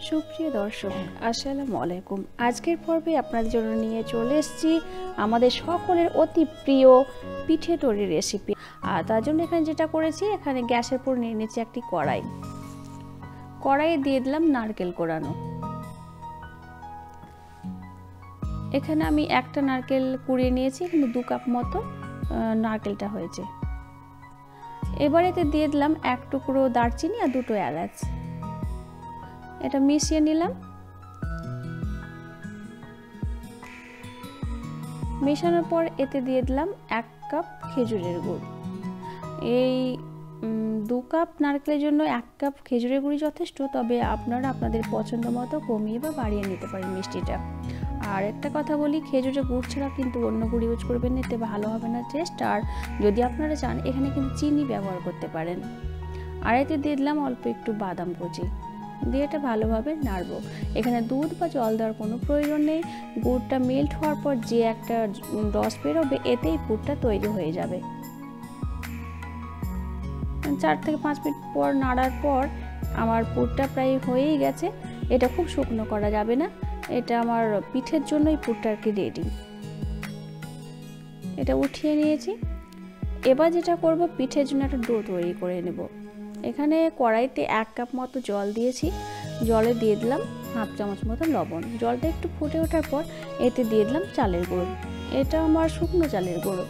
সুপ্রিয় দর্শক, আসসালামু আলাইকুম। আজকের পর্বে আপনাদের জন্য নিয়ে চলে এসেছি আমাদের সকলের অতি প্রিয় পিঠে তৈরির রেসিপি। আর তার জন্য এখানে যেটা করেছি, এখানে গ্যাসের উপর নিয়ে নিচ্ছি একটি কড়াইয়ে দিয়ে দিলাম নারকেল কোড়ানো। এখানে আমি একটা নারকেল কুড়িয়ে নিয়েছি, কিন্তু 2 কাপ মতো নারকেলটা হয়েছে। এবার এতে দিয়ে দিলাম 1 টুকরো দারচিনি আর 2টো এলাচ। এটা মিশিয়ে নিলাম। মেশানোর পর এতে দিয়ে দিলাম 1 কাপ খেজুরের গুড়। এই 2 কাপ নারকেলের জন্য 1 কাপ খেজুরের গুড়ই যথেষ্ট, তবে আপনারা আপনাদের পছন্দ মতো কমিয়ে বা বাড়িয়ে নিতে পারেন মিষ্টিটা। আর একটা কথা বলি, খেজুরের গুড় ছাড়া কিন্তু অন্য গুড় ইউজ করবেন না, এতে ভালো হবে না টেস্ট। আর যদি আপনারা চান, এখানে কিন্তু চিনি ব্যবহার করতে পারেন। আর এতে দিয়ে দিলাম অল্প একটু বাদাম কুচি, দিয়ে এটা ভালোভাবে নাড়বো। এখানে দুধ বা জল দেওয়ার কোনো প্রয়োজন নেই। গুড়টা মেল্ট হওয়ার পর যে একটা রস বেরোবে, এতেই পুরটা তৈরি হয়ে যাবে। 4 থেকে 5 মিনিট পর নাড়ার পর আমার পুরটা প্রায় হয়েই গেছে। এটা খুব শুকনো করা যাবে না, এটা আমার পিঠের জন্যই পুরটা আর কি রেডি। এটা উঠিয়ে নিয়েছি। এবার যেটা করব, পিঠের জন্য একটা ডো তৈরি করে নেব। এখানে কড়াইতে 1 কাপ মতো জল দিয়েছি। জলে দিয়ে দিলাম হাফ চামচ মতো লবণ। জলটা একটু ফুটে ওঠার পর এতে দিয়ে দিলাম চালের গুঁড়ো। এটা আমার শুকনো চালের গুঁড়ো।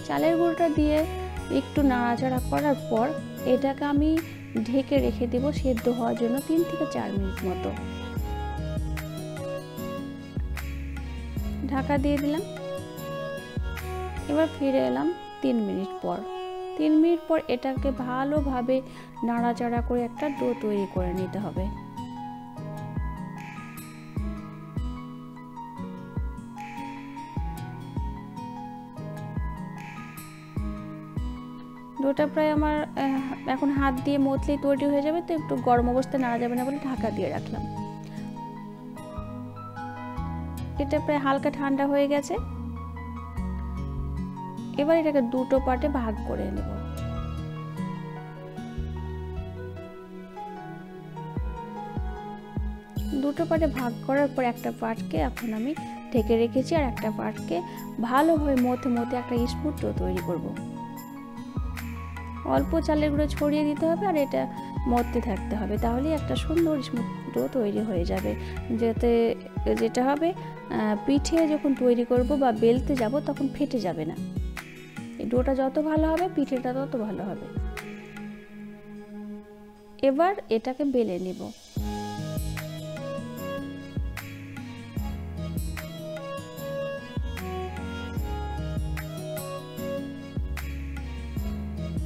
চালের গুঁড়োটা দিয়ে একটু নাড়াচাড়া করার পর এটাকে আমি ঢেকে রেখে দেব সেদ্ধ হওয়ার জন্য 3 থেকে 4 মিনিট মতো। ঢাকা দিয়ে দিলাম। এবার ফিরে এলাম 3 মিনিট পর। 3 মিনিট পর এটাকে ভালোভাবে নাড়াচাড়া করে একটা ডো তৈরি করে নিতে হবে। ডোটা প্রায় আমার এখন হাত দিয়ে মথলেই তৈরি হয়ে যাবে, তো একটু গরম অবস্থায় নাড়া যাবে না বলে ঢাকা দিয়ে রাখলাম। এটা প্রায় হালকা ঠান্ডা হয়ে গেছে। এবার এটাকে 2টো পার্টে ভাগ করে নেব। দুটো পার্টে ভাগ করার পর একটা পার্টকে এখন আমি ঢেকে রেখেছি, আর একটা পার্টকে ভালোভাবে মথে একটা স্মুথ ডো তৈরি করব। অল্প চালের গুঁড়ো ছড়িয়ে দিতে হবে, আর এটা মথতে থাকতে হবে, তাহলেই একটা সুন্দর স্মুথ ডো তৈরি হয়ে যাবে। যেটা হবে, পিঠে যখন তৈরি করব বা বেলতে যাব তখন ফেটে যাবে না। এই ডোটা যত ভালো হবে, পিঠেটা তত ভালো হবে। এবার এটাকে বেলে নেব।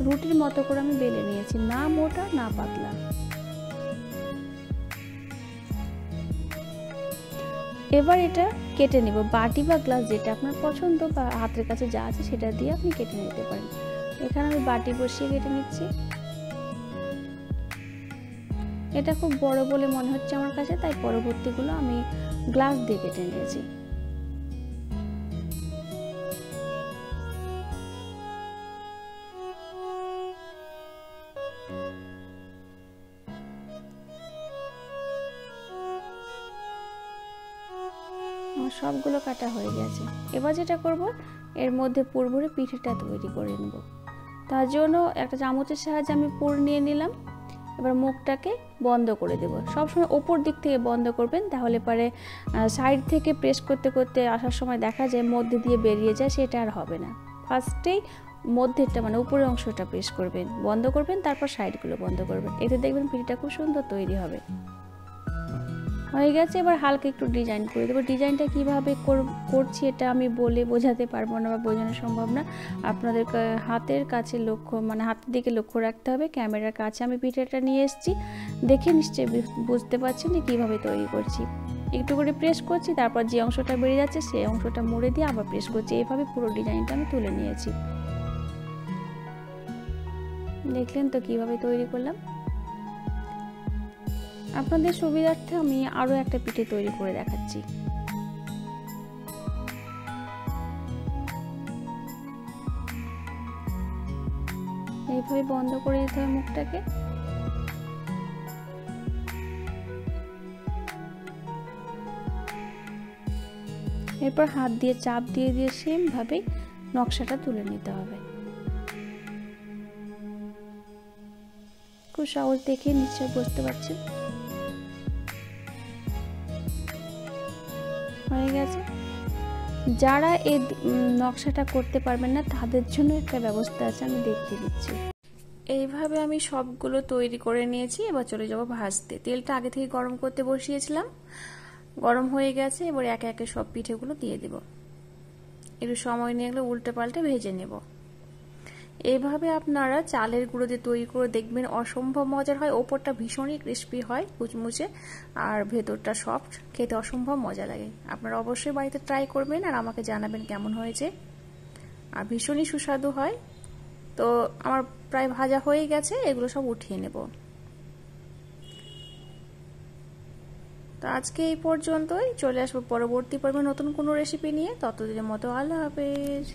রুটির মতো করে আমি বেলে নিয়েছি, না মোটা না পাতলা। এবার এটা কেটে নেব। বাটি বা গ্লাস যেটা আপনার পছন্দ বা হাতের কাছে যা আছে সেটা দিয়ে আপনি কেটে নিতে পারেন। এখানে আমি বাটি বসিয়ে কেটে নিচ্ছি। এটা খুব বড় বলে মনে হচ্ছে আমার কাছে, তাই পরবর্তীগুলো আমি গ্লাস দিয়ে কেটে নিয়েছি। আমার সবগুলো কাটা হয়ে গেছে। এবার যেটা করব, এর মধ্যে পুর ভরে পিঠেটা তৈরি করে নেব। তার জন্য একটা চামচের সাহায্যে আমি পুর নিয়ে নিলাম। এবার মুখটাকে বন্ধ করে দেব। সবসময় ওপর দিক থেকে বন্ধ করবেন, তাহলে পরে সাইড থেকে প্রেস করতে করতে আসার সময় দেখা যায় মধ্যে দিয়ে বেরিয়ে যায়, সেটা আর হবে না। ফার্স্টেই মধ্যেরটা মানে উপরের অংশটা প্রেস করবেন, বন্ধ করবেন, তারপর সাইডগুলো বন্ধ করবেন। এতে দেখবেন পিঠেটা খুব সুন্দর তৈরি হবে। হয়ে গেছে। এবার হালকা একটু ডিজাইন করে দেবো। ডিজাইনটা কিভাবে করছি এটা আমি বলে বোঝাতে পারবো না বা বোঝানো সম্ভব না। আপনাদের হাতের কাছে হাতের দিকে লক্ষ্য রাখতে হবে। ক্যামেরার কাছে আমি পিঠেটা নিয়ে এসেছি, দেখে নিশ্চয়ই বুঝতে পারছেন যে কীভাবে তৈরি করছি। একটু করে প্রেস করছি, তারপর যে অংশটা বেরিয়ে যাচ্ছে সেই অংশটা মুড়ে দিয়ে আবার প্রেস করছি। এইভাবে পুরো ডিজাইনটা আমি তুলে নিয়েছি। দেখলেন তো কীভাবে তৈরি করলাম। আপনাদের সুবিধার্থে আমি আরও একটা পিঠে তৈরি করে দেখাচ্ছি। এইভাবে বন্ধ করে দিতে হবে মুখটাকে। এরপর হাত দিয়ে চাপ দিয়ে দিয়ে সেম ভাবে নকশাটা তুলে নিতে হবে। খুব সহজ, দেখে নিশ্চয় বুঝতে পারছেন। হয়ে গেছে। যারা এই নকশাটা করতে পারবেন না তাদের জন্য একটা ব্যবস্থা আছে, আমি দেখিয়ে দিচ্ছি। এইভাবে আমি সবগুলো তৈরি করে নিয়েছি। এবার চলে যাব ভাজতে। তেলটা আগে থেকে গরম করতে বসিয়েছিলাম, গরম হয়ে গেছে। এবার একে একে সব পিঠেগুলো দিয়ে দেব। একটু সময় নিয়ে এগুলো উল্টে পাল্টে ভেজে নেব। এইভাবে আপনারা চালের গুঁড়ো দিয়ে তৈরি করে দেখবেন, অসম্ভব মজার হয়। ওপরটা ভীষণই ক্রিস্পি হয়, মুচমুচে, আর ভেতরটা সফট, খেতে অসম্ভব মজা লাগে। আপনারা অবশ্যই বাড়িতে ট্রাই করবেন আর আমাকে জানাবেন কেমন হয়েছে। আর ভীষণই সুস্বাদু হয়। তো আমার প্রায় ভাজা হয়ে গেছে, এগুলো সব উঠিয়ে নেব। তো আজকে এই পর্যন্তই। চলে আসবো পরবর্তী পর্বে নতুন কোনো রেসিপি নিয়ে। ততদিনের মতো আল্লাহ হাফেজ।